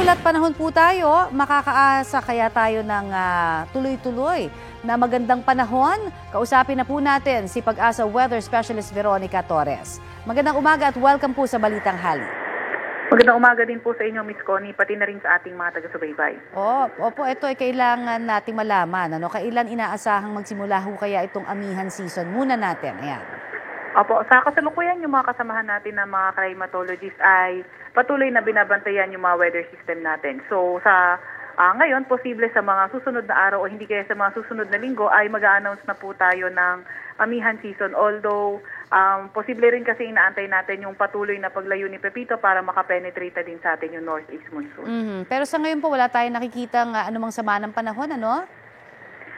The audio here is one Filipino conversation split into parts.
umuulat panahon po tayo, makakaasa kaya tayo ng tuloy-tuloy na magandang panahon? Kausapin na po natin si Pag-asa Weather Specialist Veronica Torres. Magandang umaga at welcome po sa Balitang Hali. Magandang umaga din po sa inyo, Ms. Connie, pati na rin sa ating mga taga-subaybay. Opo, ito ay kailangan nating malaman. Kailan inaasahang magsimula ho kaya itong amihan season? Muna natin, ayan. Opo, sa kasalukuyan yung mga kasamahan natin na mga climatologists ay patuloy na binabantayan yung mga weather system natin. So sa ngayon, posible sa mga susunod na araw o hindi kaya sa mga susunod na linggo ay mag-a-announce na po tayo ng amihan season. Although posible rin kasi inaantay natin yung patuloy na paglayo ni Pepito para makapenetrate din sa atin yung northeast monsoon. Pero sa ngayon po wala tayong nakikita anumang sama ng panahon, ano?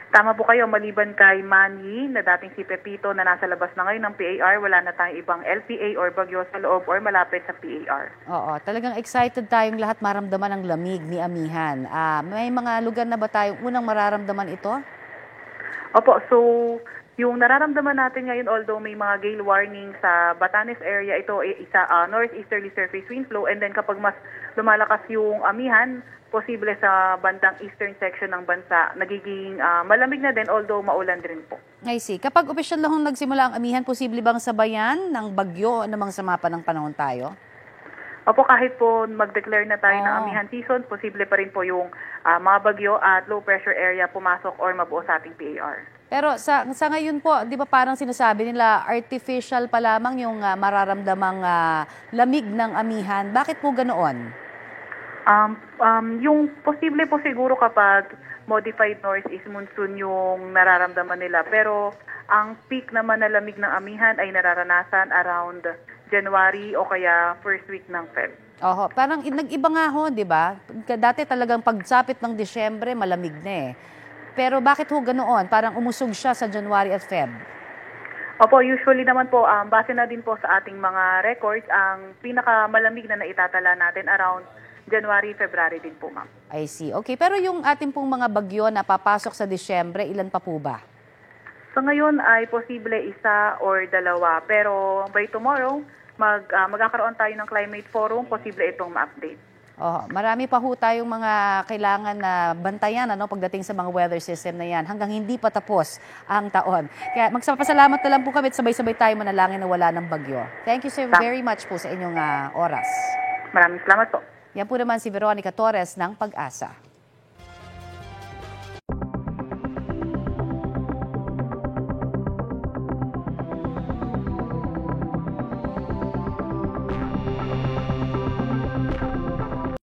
Tama po kayo, maliban kay Manny na dating si Pepito na nasa labas na ngayon ng PAR, wala na tayong ibang LPA or bagyo sa loob or malapit sa PAR. Oo, talagang excited tayong lahat maramdaman ang lamig ni amihan. May mga lugar na ba tayong unang mararamdaman ito? Opo, so yung nararamdaman natin ngayon, although may mga gale warning sa Batanes area, ito ay isa northeasterly surface wind flow, and then kapag mas lumalakas yung amihan, posible sa bandang eastern section ng bansa, nagiging malamig na din, although maulan din po. I see. Kapag opisyal lang nagsimula ang amihan, posible bang sabayan ng bagyo o namang sama pa ng panahon tayo? Opo, kahit po mag-declare na tayo ng amihan season, posible pa rin po yung mga bagyo at low pressure area pumasok or mabuo sa ating PAR. Pero sa ngayon po, di ba parang sinasabi nila, artificial pa lamang yung mararamdamang lamig ng amihan. Bakit po ganoon? Yung posible po siguro kapag modified northeast monsoon yung nararamdaman nila. Pero ang peak naman na lamig ng amihan ay nararanasan around January o kaya first week ng Feb. Oho, parang nag-iba nga ho, di ba? Dati talagang pagsapit ng Disyembre, malamig na eh. Pero bakit ho ganoon? Parang umusog siya sa January at Feb. Opo, usually naman po, base na din po sa ating mga records, ang pinakamalamig na naitatala natin around January, February din po, ma'am. I see. Okay, pero yung ating pong mga bagyo na papasok sa Disyembre, ilan pa po ba? So ngayon ay posible isa or dalawa. Pero by tomorrow, magkakaroon tayo ng climate forum, posible itong ma-update. Marami pa ho tayong mga kailangan na bantayan pagdating sa mga weather system na yan hanggang hindi pa tapos ang taon. Kaya magpapasalamat na lang po kami at sabay-sabay tayo manalangin na wala ng bagyo. Thank you so very much po sa inyong oras. Maraming salamat po. Yan po naman si Veronica Torres ng Pag-asa.